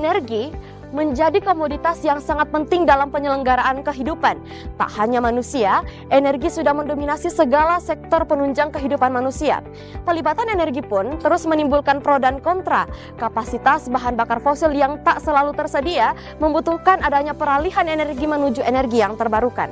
Energi menjadi komoditas yang sangat penting dalam penyelenggaraan kehidupan. Tak hanya manusia, energi sudah mendominasi segala sektor penunjang kehidupan manusia. Pelibatan energi pun terus menimbulkan pro dan kontra. Kapasitas bahan bakar fosil yang tak selalu tersedia membutuhkan adanya peralihan energi menuju energi yang terbarukan.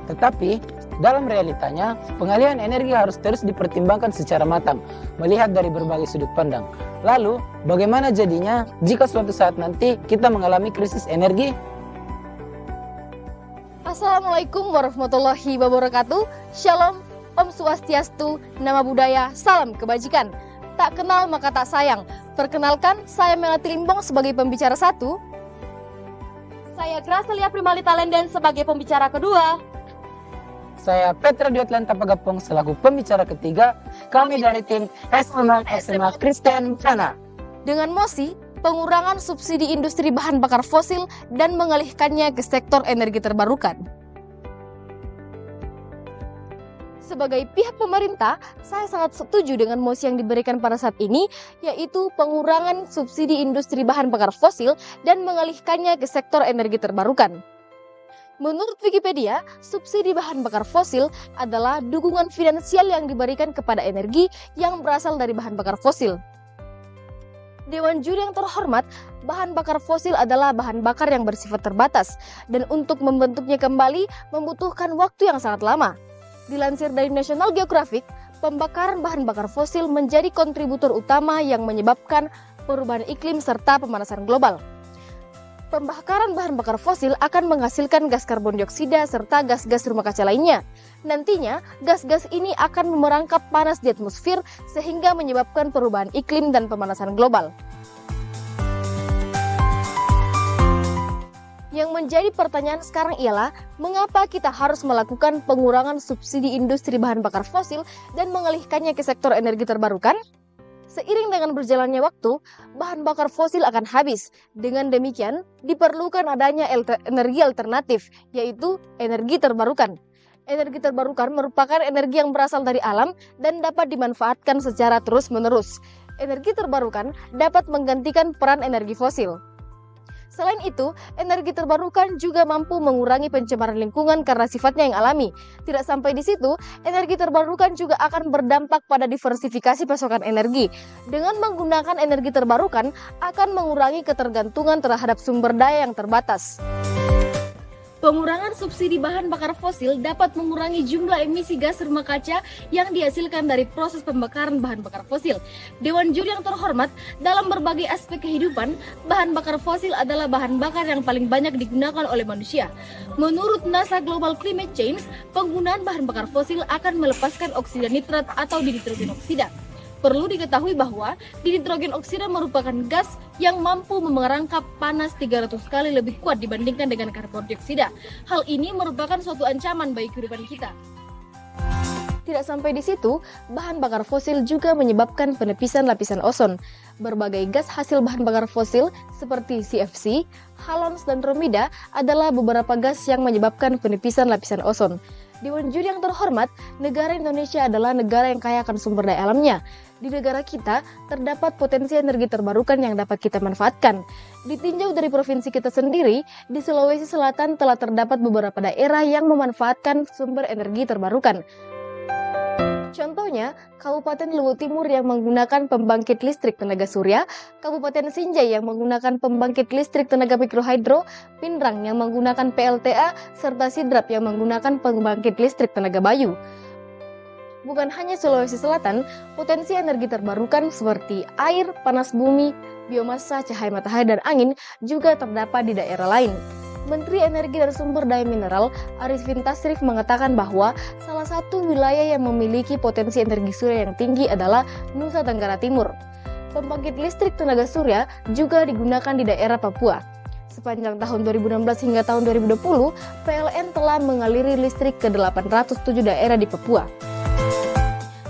Tetapi, dalam realitanya, pengalihan energi harus terus dipertimbangkan secara matang, melihat dari berbagai sudut pandang. Lalu, bagaimana jadinya jika suatu saat nanti kita mengalami krisis energi? Assalamualaikum warahmatullahi wabarakatuh. Shalom, Om Swastiastu, Nama Budaya, Salam Kebajikan. Tak kenal maka tak sayang. Perkenalkan, saya Melati Limbong sebagai pembicara 1. Saya Gracelia Primalita Lenden sebagai pembicara kedua. Saya Petra Diotlan Tapagapong selaku pembicara ketiga. Kami dari tim SMA Kristen Cana. Dengan mosi, pengurangan subsidi industri bahan bakar fosil dan mengalihkannya ke sektor energi terbarukan. Sebagai pihak pemerintah, saya sangat setuju dengan mosi yang diberikan pada saat ini, yaitu pengurangan subsidi industri bahan bakar fosil dan mengalihkannya ke sektor energi terbarukan. Menurut Wikipedia, subsidi bahan bakar fosil adalah dukungan finansial yang diberikan kepada energi yang berasal dari bahan bakar fosil. Dewan juri yang terhormat, bahan bakar fosil adalah bahan bakar yang bersifat terbatas, dan untuk membentuknya kembali membutuhkan waktu yang sangat lama. Dilansir dari National Geographic, pembakaran bahan bakar fosil menjadi kontributor utama yang menyebabkan perubahan iklim serta pemanasan global. Pembakaran bahan bakar fosil akan menghasilkan gas karbon dioksida serta gas-gas rumah kaca lainnya. Nantinya, gas-gas ini akan merangkap panas di atmosfer sehingga menyebabkan perubahan iklim dan pemanasan global. Yang menjadi pertanyaan sekarang ialah, mengapa kita harus melakukan pengurangan subsidi industri bahan bakar fosil dan mengalihkannya ke sektor energi terbarukan? Seiring dengan berjalannya waktu, bahan bakar fosil akan habis. Dengan demikian, diperlukan adanya energi alternatif, yaitu energi terbarukan. Energi terbarukan merupakan energi yang berasal dari alam dan dapat dimanfaatkan secara terus-menerus. Energi terbarukan dapat menggantikan peran energi fosil. Selain itu, energi terbarukan juga mampu mengurangi pencemaran lingkungan karena sifatnya yang alami. Tidak sampai di situ, energi terbarukan juga akan berdampak pada diversifikasi pasokan energi. Dengan menggunakan energi terbarukan, akan mengurangi ketergantungan terhadap sumber daya yang terbatas. Pengurangan subsidi bahan bakar fosil dapat mengurangi jumlah emisi gas rumah kaca yang dihasilkan dari proses pembakaran bahan bakar fosil. Dewan juri yang terhormat, dalam berbagai aspek kehidupan, bahan bakar fosil adalah bahan bakar yang paling banyak digunakan oleh manusia. Menurut NASA Global Climate Change, penggunaan bahan bakar fosil akan melepaskan oksida nitrat atau dinitrogen oksida. Perlu diketahui bahwa dinitrogen oksida merupakan gas yang mampu merangkap panas 300 kali lebih kuat dibandingkan dengan karbon dioksida. Hal ini merupakan suatu ancaman bagi kehidupan kita. Tidak sampai di situ, bahan bakar fosil juga menyebabkan penepisan lapisan ozon. Berbagai gas hasil bahan bakar fosil seperti CFC, halons, dan bromida adalah beberapa gas yang menyebabkan penepisan lapisan ozon. Dewan juri yang terhormat, negara Indonesia adalah negara yang kaya akan sumber daya alamnya. Di negara kita, terdapat potensi energi terbarukan yang dapat kita manfaatkan. Ditinjau dari provinsi kita sendiri, di Sulawesi Selatan telah terdapat beberapa daerah yang memanfaatkan sumber energi terbarukan. Contohnya, Kabupaten Luwu Timur yang menggunakan pembangkit listrik tenaga surya, Kabupaten Sinjai yang menggunakan pembangkit listrik tenaga mikrohidro, Pindrang yang menggunakan PLTA, serta Sidrap yang menggunakan pembangkit listrik tenaga bayu. Bukan hanya Sulawesi Selatan, potensi energi terbarukan seperti air, panas bumi, biomasa, cahaya matahari, dan angin juga terdapat di daerah lain. Menteri Energi dan Sumber Daya Mineral Arifin Tasrif mengatakan bahwa salah satu wilayah yang memiliki potensi energi surya yang tinggi adalah Nusa Tenggara Timur. Pembangkit listrik tenaga surya juga digunakan di daerah Papua. Sepanjang tahun 2016 hingga tahun 2020, PLN telah mengaliri listrik ke 807 daerah di Papua.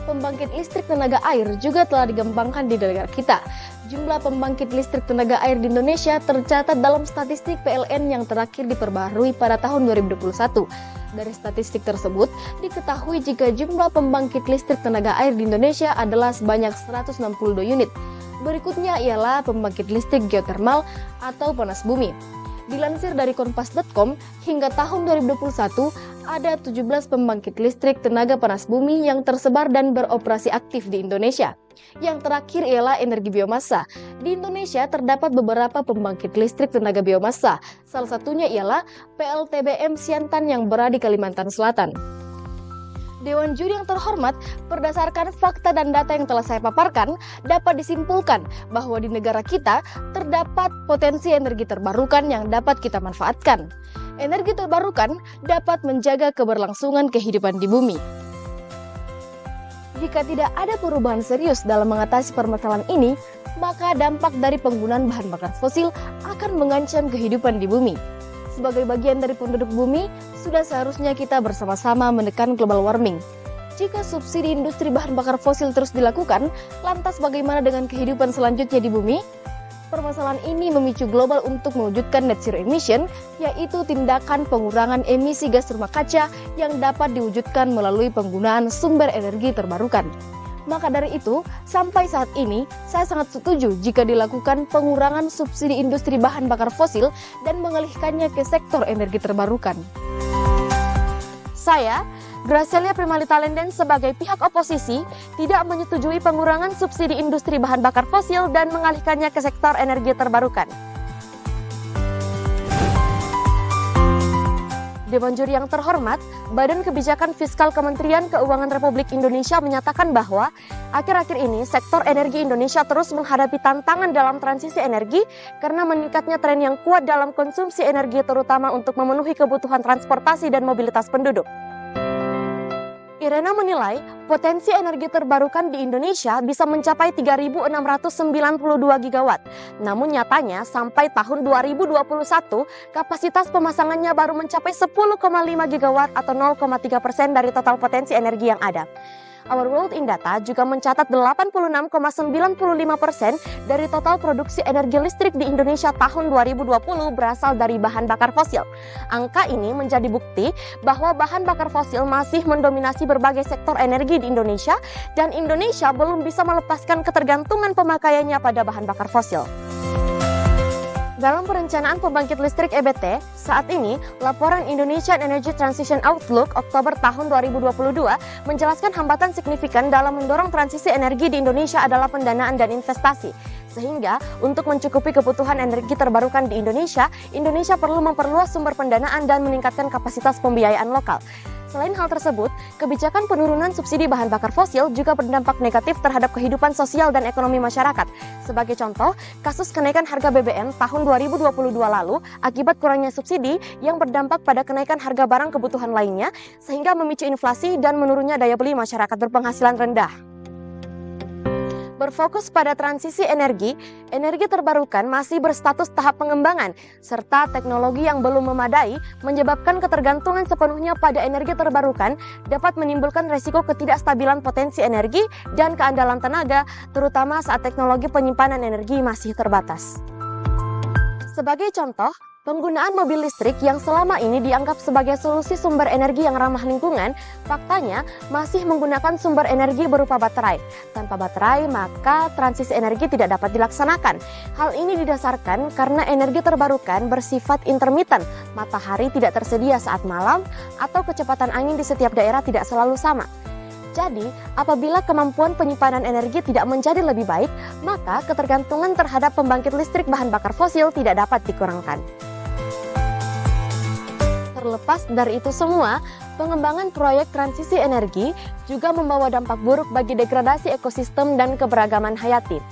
Pembangkit listrik tenaga air juga telah dikembangkan di negara kita. Jumlah pembangkit listrik tenaga air di Indonesia tercatat dalam statistik PLN yang terakhir diperbaharui pada tahun 2021. Dari statistik tersebut, diketahui jika jumlah pembangkit listrik tenaga air di Indonesia adalah sebanyak 162 unit. Berikutnya ialah pembangkit listrik geotermal atau panas bumi. Dilansir dari kompas.com, hingga tahun 2021 ada 17 pembangkit listrik tenaga panas bumi yang tersebar dan beroperasi aktif di Indonesia. Yang terakhir ialah energi biomasa. Di Indonesia terdapat beberapa pembangkit listrik tenaga biomasa. Salah satunya ialah PLTBM Siantan yang berada di Kalimantan Selatan. Dewan Juri yang terhormat, berdasarkan fakta dan data yang telah saya paparkan, dapat disimpulkan bahwa di negara kita terdapat potensi energi terbarukan yang dapat kita manfaatkan. Energi terbarukan dapat menjaga keberlangsungan kehidupan di bumi. Jika tidak ada perubahan serius dalam mengatasi permasalahan ini, maka dampak dari penggunaan bahan bakar fosil akan mengancam kehidupan di bumi. Sebagai bagian dari penduduk bumi, sudah seharusnya kita bersama-sama menekan global warming. Jika subsidi industri bahan bakar fosil terus dilakukan, lantas bagaimana dengan kehidupan selanjutnya di bumi? Permasalahan ini memicu global untuk mewujudkan net zero emission, yaitu tindakan pengurangan emisi gas rumah kaca yang dapat diwujudkan melalui penggunaan sumber energi terbarukan. Maka dari itu, sampai saat ini, saya sangat setuju jika dilakukan pengurangan subsidi industri bahan bakar fosil dan mengalihkannya ke sektor energi terbarukan. Saya, Gracelia Primalithalenden sebagai pihak oposisi, tidak menyetujui pengurangan subsidi industri bahan bakar fosil dan mengalihkannya ke sektor energi terbarukan. Dewan Juri yang terhormat, Badan Kebijakan Fiskal Kementerian Keuangan Republik Indonesia menyatakan bahwa akhir-akhir ini sektor energi Indonesia terus menghadapi tantangan dalam transisi energi karena meningkatnya tren yang kuat dalam konsumsi energi terutama untuk memenuhi kebutuhan transportasi dan mobilitas penduduk. Irena menilai potensi energi terbarukan di Indonesia bisa mencapai 3.692 gigawatt. Namun nyatanya sampai tahun 2021 kapasitas pemasangannya baru mencapai 10,5 gigawatt atau 0,3% dari total potensi energi yang ada. Our World in Data juga mencatat 86,95% dari total produksi energi listrik di Indonesia tahun 2020 berasal dari bahan bakar fosil. Angka ini menjadi bukti bahwa bahan bakar fosil masih mendominasi berbagai sektor energi di Indonesia dan Indonesia belum bisa melepaskan ketergantungan pemakaiannya pada bahan bakar fosil. Dalam perencanaan pembangkit listrik EBT, saat ini laporan Indonesian Energy Transition Outlook Oktober tahun 2022 menjelaskan hambatan signifikan dalam mendorong transisi energi di Indonesia adalah pendanaan dan investasi. Sehingga untuk mencukupi kebutuhan energi terbarukan di Indonesia, Indonesia perlu memperluas sumber pendanaan dan meningkatkan kapasitas pembiayaan lokal. Selain hal tersebut, kebijakan penurunan subsidi bahan bakar fosil juga berdampak negatif terhadap kehidupan sosial dan ekonomi masyarakat. Sebagai contoh, kasus kenaikan harga BBM tahun 2022 lalu akibat kurangnya subsidi yang berdampak pada kenaikan harga barang kebutuhan lainnya sehingga memicu inflasi dan menurunnya daya beli masyarakat berpenghasilan rendah. Berfokus pada transisi energi, energi terbarukan masih berstatus tahap pengembangan, serta teknologi yang belum memadai menyebabkan ketergantungan sepenuhnya pada energi terbarukan dapat menimbulkan resiko ketidakstabilan potensi energi dan keandalan tenaga, terutama saat teknologi penyimpanan energi masih terbatas. Sebagai contoh, penggunaan mobil listrik yang selama ini dianggap sebagai solusi sumber energi yang ramah lingkungan, faktanya masih menggunakan sumber energi berupa baterai. Tanpa baterai, maka transisi energi tidak dapat dilaksanakan. Hal ini didasarkan karena energi terbarukan bersifat intermittent, matahari tidak tersedia saat malam, atau kecepatan angin di setiap daerah tidak selalu sama. Jadi, apabila kemampuan penyimpanan energi tidak menjadi lebih baik, maka ketergantungan terhadap pembangkit listrik bahan bakar fosil tidak dapat dikurangkan. Terlepas dari itu semua, pengembangan proyek transisi energi juga membawa dampak buruk bagi degradasi ekosistem dan keberagaman hayati.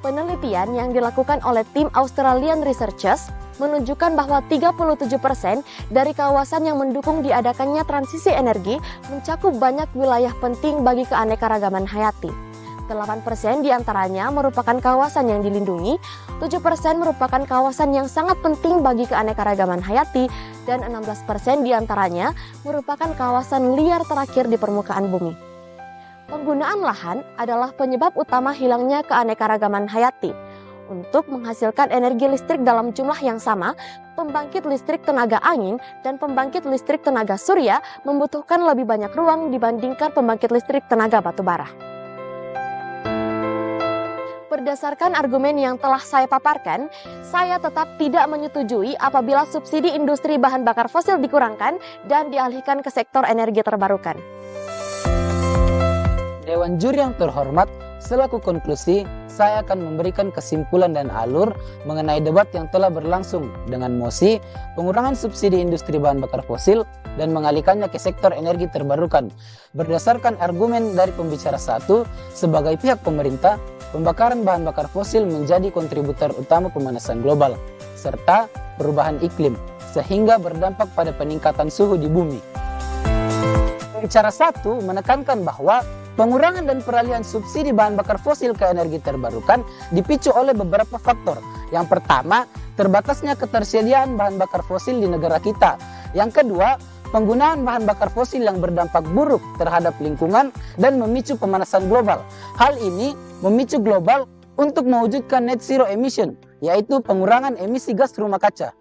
Penelitian yang dilakukan oleh tim Australian Researchers menunjukkan bahwa 37% dari kawasan yang mendukung diadakannya transisi energi mencakup banyak wilayah penting bagi keanekaragaman hayati. 8% diantaranya merupakan kawasan yang dilindungi, 7% merupakan kawasan yang sangat penting bagi keanekaragaman hayati, dan 16% diantaranya merupakan kawasan liar terakhir di permukaan bumi. Penggunaan lahan adalah penyebab utama hilangnya keanekaragaman hayati. Untuk menghasilkan energi listrik dalam jumlah yang sama, pembangkit listrik tenaga angin dan pembangkit listrik tenaga surya membutuhkan lebih banyak ruang dibandingkan pembangkit listrik tenaga batu bara. Berdasarkan argumen yang telah saya paparkan, saya tetap tidak menyetujui apabila subsidi industri bahan bakar fosil dikurangkan dan dialihkan ke sektor energi terbarukan. Dewan Juri yang terhormat, selaku konklusi, saya akan memberikan kesimpulan dan alur mengenai debat yang telah berlangsung dengan mosi pengurangan subsidi industri bahan bakar fosil dan mengalihkannya ke sektor energi terbarukan. Berdasarkan argumen dari pembicara satu, sebagai pihak pemerintah, pembakaran bahan bakar fosil menjadi kontributor utama pemanasan global serta perubahan iklim, sehingga berdampak pada peningkatan suhu di bumi. Pembicara satu menekankan bahwa pengurangan dan peralihan subsidi bahan bakar fosil ke energi terbarukan dipicu oleh beberapa faktor. Yang pertama, terbatasnya ketersediaan bahan bakar fosil di negara kita. Yang kedua, penggunaan bahan bakar fosil yang berdampak buruk terhadap lingkungan dan memicu pemanasan global. Hal ini memicu global untuk mewujudkan net zero emission, yaitu pengurangan emisi gas rumah kaca.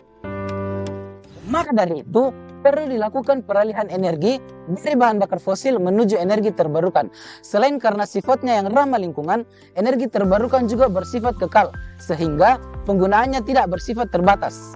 Maka dari itu, perlu dilakukan peralihan energi dari bahan bakar fosil menuju energi terbarukan. Selain karena sifatnya yang ramah lingkungan, energi terbarukan juga bersifat kekal, sehingga penggunaannya tidak bersifat terbatas.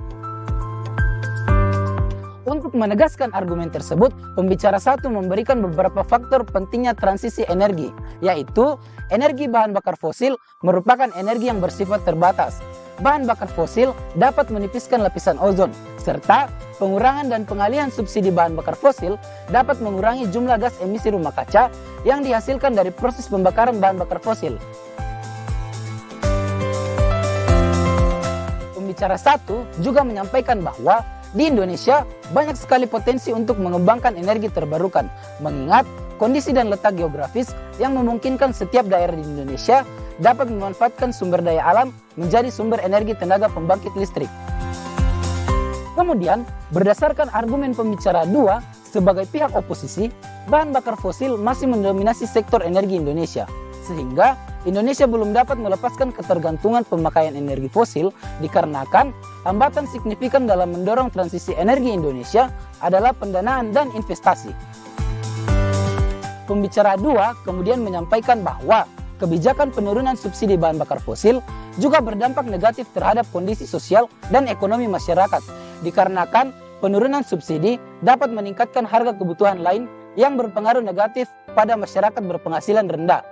Untuk menegaskan argumen tersebut, pembicara satu memberikan beberapa faktor pentingnya transisi energi, yaitu energi bahan bakar fosil merupakan energi yang bersifat terbatas. Bahan bakar fosil dapat menipiskan lapisan ozon, serta pengurangan dan pengalihan subsidi bahan bakar fosil dapat mengurangi jumlah gas emisi rumah kaca yang dihasilkan dari proses pembakaran bahan bakar fosil. Pembicara satu juga menyampaikan bahwa di Indonesia banyak sekali potensi untuk mengembangkan energi terbarukan, mengingat kondisi dan letak geografis yang memungkinkan setiap daerah di Indonesia dapat memanfaatkan sumber daya alam menjadi sumber energi tenaga pembangkit listrik. Kemudian, berdasarkan argumen pembicara 2, sebagai pihak oposisi, bahan bakar fosil masih mendominasi sektor energi Indonesia, sehingga Indonesia belum dapat melepaskan ketergantungan pemakaian energi fosil dikarenakan hambatan signifikan dalam mendorong transisi energi Indonesia adalah pendanaan dan investasi. Pembicara 2 kemudian menyampaikan bahwa kebijakan penurunan subsidi bahan bakar fosil juga berdampak negatif terhadap kondisi sosial dan ekonomi masyarakat, dikarenakan penurunan subsidi dapat meningkatkan harga kebutuhan lain yang berpengaruh negatif pada masyarakat berpenghasilan rendah.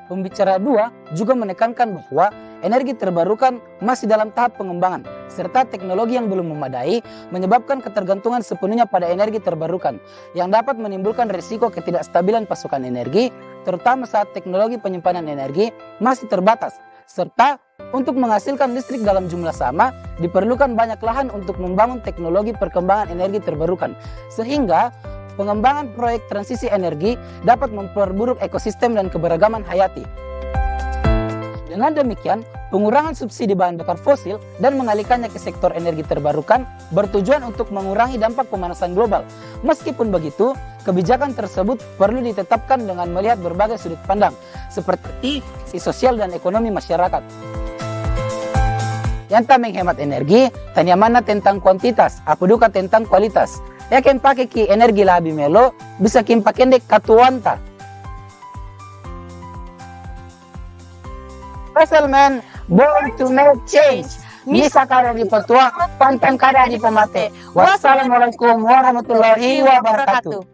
Pembicara 2 juga menekankan bahwa energi terbarukan masih dalam tahap pengembangan, serta teknologi yang belum memadai menyebabkan ketergantungan sepenuhnya pada energi terbarukan, yang dapat menimbulkan risiko ketidakstabilan pasokan energi, terutama saat teknologi penyimpanan energi masih terbatas, serta untuk menghasilkan listrik dalam jumlah sama, diperlukan banyak lahan untuk membangun teknologi perkembangan energi terbarukan, sehingga pengembangan proyek transisi energi dapat memperburuk ekosistem dan keberagaman hayati. Dengan demikian, pengurangan subsidi bahan bakar fosil dan mengalihkannya ke sektor energi terbarukan bertujuan untuk mengurangi dampak pemanasan global. Meskipun begitu, kebijakan tersebut perlu ditetapkan dengan melihat berbagai sudut pandang, seperti sosial dan ekonomi masyarakat. Yang tak menghemat energi, tanya mana tentang kuantitas, apa duka tentang kualitas. Ya kem pakai ki energi lebih melo, bisa kem pakai dek katuanta. Wesselman, born to make change. Misa kada di petua, pantang kada di pemate. Wassalamualaikum warahmatullahi wabarakatuh.